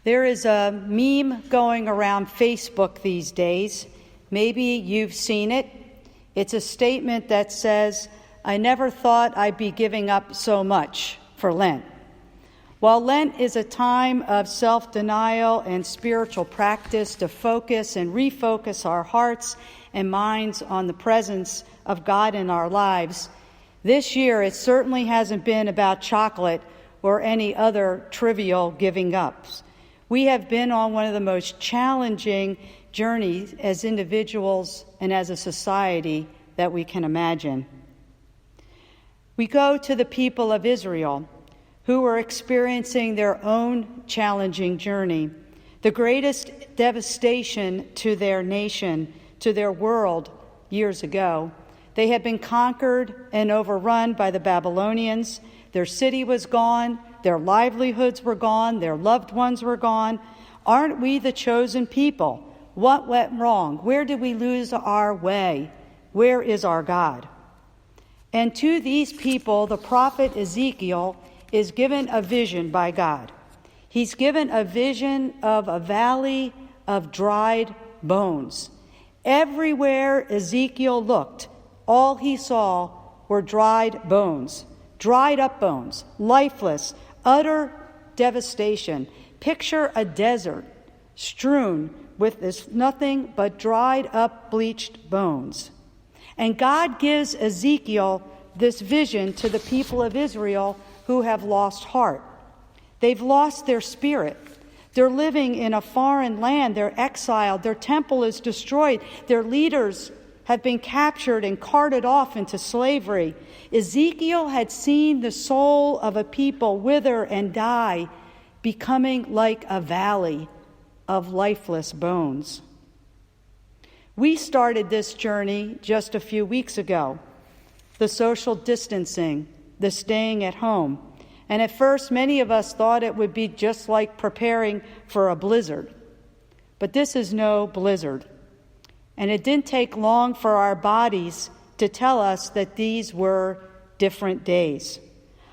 There is a meme going around Facebook these days. Maybe you've seen it. It's a statement that says, "I never thought I'd be giving up so much for Lent." While Lent is a time of self-denial and spiritual practice to focus and refocus our hearts and minds on the presence of God in our lives, this year it certainly hasn't been about chocolate or any other trivial giving ups. We have been on one of the most challenging journeys as individuals and as a society that we can imagine. We go to the people of Israel, who were experiencing their own challenging journey, the greatest devastation to their nation, to their world years ago. They had been conquered and overrun by the Babylonians. Their city was gone, their livelihoods were gone, their loved ones were gone. Aren't we the chosen people? What went wrong? Where did we lose our way? Where is our God? And to these people, the prophet Ezekiel is given a vision by God. He's given a vision of a valley of dried bones. Everywhere Ezekiel looked, all he saw were dried bones, dried up bones, lifeless, utter devastation. Picture a desert strewn with this nothing but dried up, bleached bones. And God gives Ezekiel this vision to the people of Israel who have lost heart. They've lost their spirit. They're living in a foreign land. They're exiled. Their temple is destroyed. Their leaders have been captured and carted off into slavery. Ezekiel had seen the soul of a people wither and die, becoming like a valley of lifeless bones. We started this journey just a few weeks ago. The social distancing, the staying at home. And at first, many of us thought it would be just like preparing for a blizzard. But this is no blizzard. And it didn't take long for our bodies to tell us that these were different days.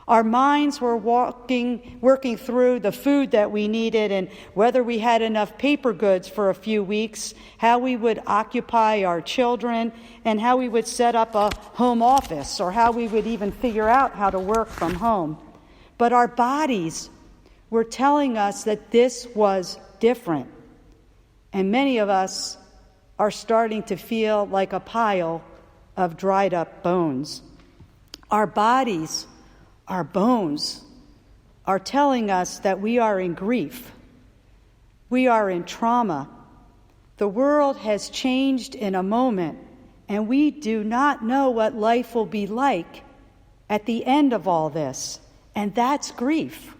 Our minds were working through the food that we needed and whether we had enough paper goods for a few weeks, how we would occupy our children, and how we would set up a home office, or how we would even figure out how to work from home. But our bodies were telling us that this was different. And many of us are starting to feel like a pile of dried up bones. Our bodies, our bones, are telling us that we are in grief. We are in trauma. The world has changed in a moment, and we do not know what life will be like at the end of all this. And that's grief.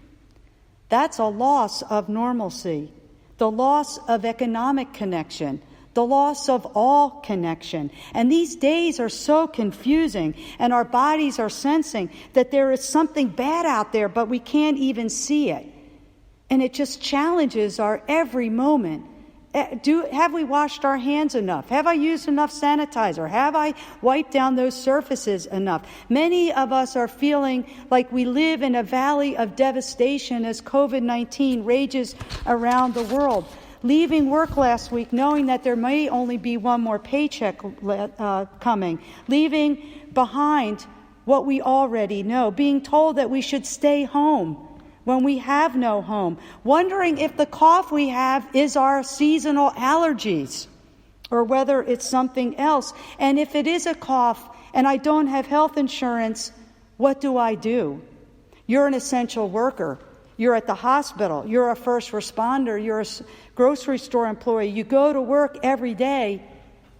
That's a loss of normalcy, the loss of economic connection, the loss of all connection. And these days are so confusing, and our bodies are sensing that there is something bad out there, but we can't even see it. And it just challenges our every moment. Have we washed our hands enough? Have I used enough sanitizer? Have I wiped down those surfaces enough? Many of us are feeling like we live in a valley of devastation as COVID-19 rages around the world. Leaving work last week knowing that there may only be one more paycheck coming. Leaving behind what we already know. Being told that we should stay home when we have no home. Wondering if the cough we have is our seasonal allergies or whether it's something else. And if it is a cough and I don't have health insurance, what do I do? You're an essential worker. You're at the hospital. You're a first responder. You're a grocery store employee. You go to work every day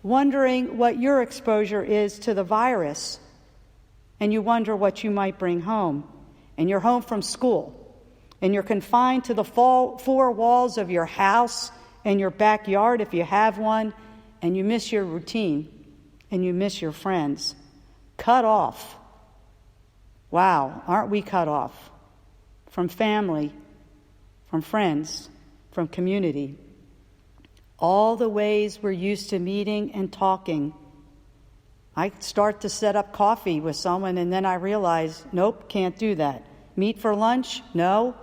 wondering what your exposure is to the virus. And you wonder what you might bring home. And you're home from school. And you're confined to the four walls of your house and your backyard if you have one. And you miss your routine. And you miss your friends. Cut off. Wow, aren't we cut off? From family, from friends, from community. All the ways we're used to meeting and talking. I start to set up coffee with someone and then I realize, nope, can't do that. Meet for lunch? No.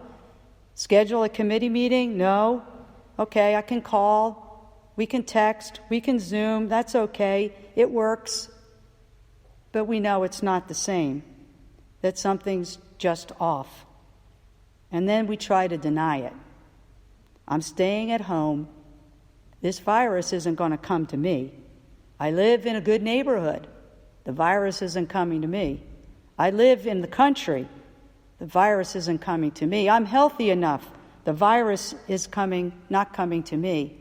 Schedule a committee meeting? No. Okay, I can call. We can text. We can Zoom. That's okay. It works. But we know it's not the same, that something's just off. And then we try to deny it. I'm staying at home. This virus isn't going to come to me. I live in a good neighborhood. The virus isn't coming to me. I live in the country. The virus isn't coming to me. I'm healthy enough. The virus is not coming to me.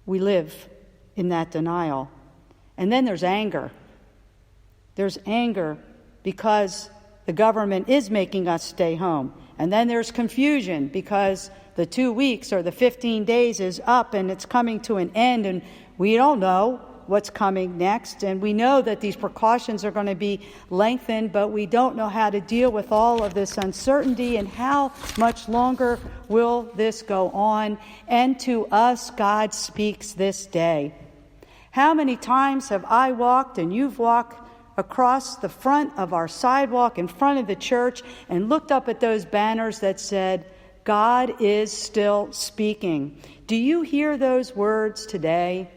We live in that denial. And then there's anger. There's anger because the government is making us stay home. And then there's confusion because the 2 weeks or the 15 days is up and it's coming to an end, and we don't know what's coming next. And we know that these precautions are going to be lengthened, but we don't know how to deal with all of this uncertainty and how much longer will this go on. And to us, God speaks this day. How many times have I walked and you've walked across the front of our sidewalk in front of the church and looked up at those banners that said, God is still speaking? Do you hear those words today?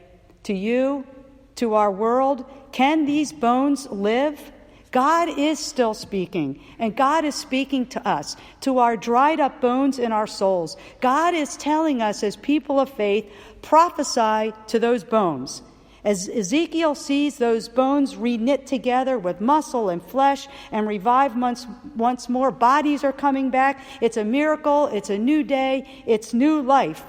To you, to our world, can these bones live? God is still speaking, and God is speaking to us, to our dried up bones in our souls. God is telling us as people of faith, prophesy to those bones. As Ezekiel sees those bones reknit together with muscle and flesh and revive once more, bodies are coming back. It's a miracle. It's a new day. It's new life.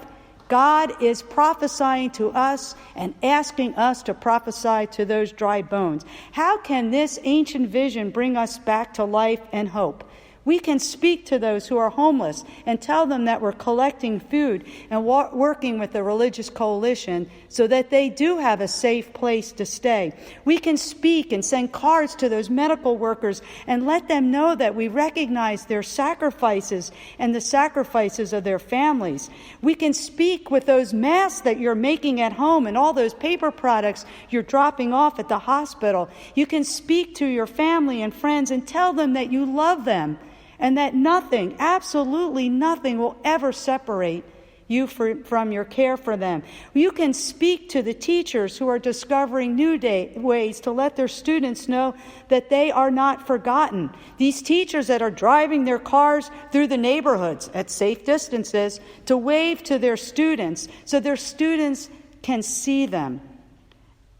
God is prophesying to us and asking us to prophesy to those dry bones. How can this ancient vision bring us back to life and hope? We can speak to those who are homeless and tell them that we're collecting food and working with the religious coalition so that they do have a safe place to stay. We can speak and send cards to those medical workers and let them know that we recognize their sacrifices and the sacrifices of their families. We can speak with those masks that you're making at home and all those paper products you're dropping off at the hospital. You can speak to your family and friends and tell them that you love them, and that nothing, absolutely nothing, will ever separate you from your care for them. You can speak to the teachers who are discovering new ways to let their students know that they are not forgotten. These teachers that are driving their cars through the neighborhoods at safe distances to wave to their students so their students can see them.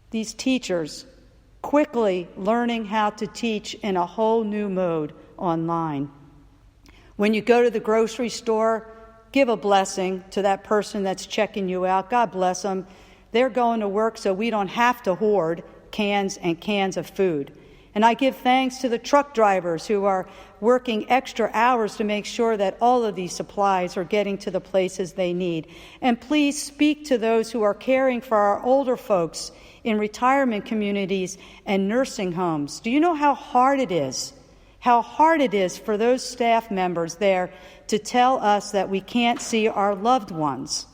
These teachers quickly learning how to teach in a whole new mode online. When you go to the grocery store, give a blessing to that person that's checking you out. God bless them. They're going to work so we don't have to hoard cans and cans of food. And I give thanks to the truck drivers who are working extra hours to make sure that all of these supplies are getting to the places they need. And please speak to those who are caring for our older folks in retirement communities and nursing homes. Do you know how hard it is? How hard it is for those staff members there to tell us that we can't see our loved ones.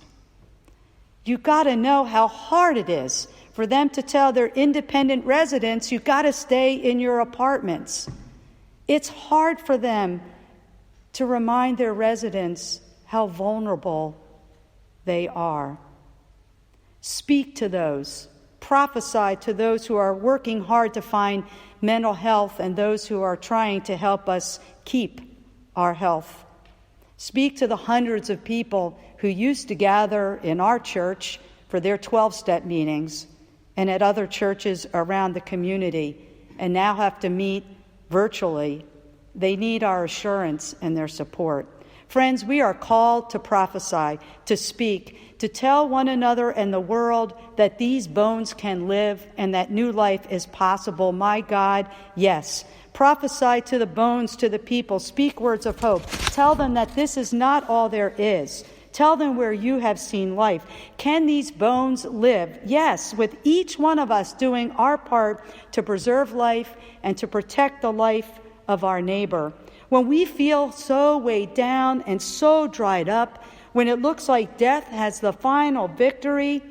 You've got to know how hard it is for them to tell their independent residents, you've got to stay in your apartments. It's hard for them to remind their residents how vulnerable they are. Speak to those. Prophesy to those who are working hard to find mental health and those who are trying to help us keep our health. Speak to the hundreds of people who used to gather in our church for their 12-step meetings and at other churches around the community and now have to meet virtually. They need our assurance and their support. Friends, we are called to prophesy, to speak, to tell one another and the world that these bones can live and that new life is possible. My God, yes. Prophesy to the bones, to the people. Speak words of hope. Tell them that this is not all there is. Tell them where you have seen life. Can these bones live? Yes, with each one of us doing our part to preserve life and to protect the life of our neighbor. When we feel so weighed down and so dried up, when it looks like death has the final victory,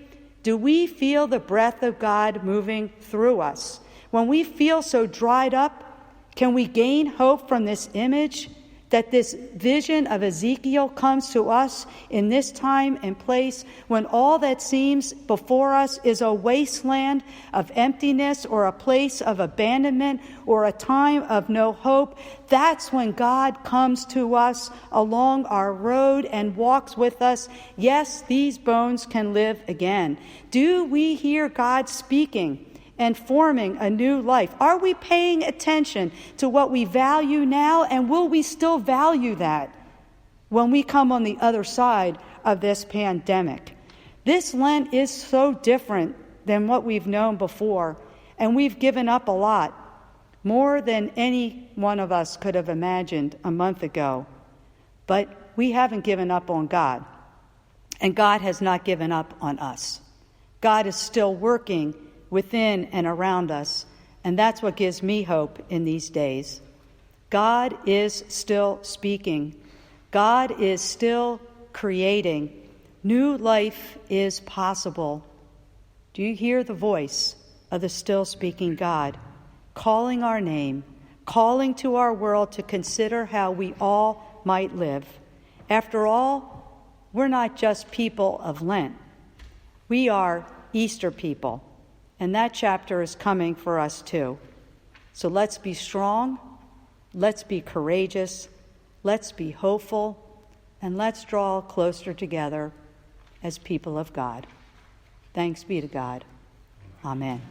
do we feel the breath of God moving through us? When we feel so dried up, can we gain hope from this image? that this vision of Ezekiel comes to us in this time and place when all that seems before us is a wasteland of emptiness or a place of abandonment or a time of no hope. That's when God comes to us along our road and walks with us. Yes, these bones can live again. Do we hear God speaking and forming a new life? Are we paying attention to what we value now, and will we still value that when we come on the other side of this pandemic? This Lent is so different than what we've known before, and we've given up a lot, more than any one of us could have imagined a month ago. But we haven't given up on God, and God has not given up on us. God is still working within and around us, and that's what gives me hope in these days. God is still speaking. God is still creating. New life is possible. Do you hear the voice of the still speaking God, calling our name, calling to our world to consider how we all might live? After all, we're not just people of Lent. We are Easter people. And that chapter is coming for us too. So let's be strong, let's be courageous, let's be hopeful, and let's draw closer together as people of God. Thanks be to God. Amen.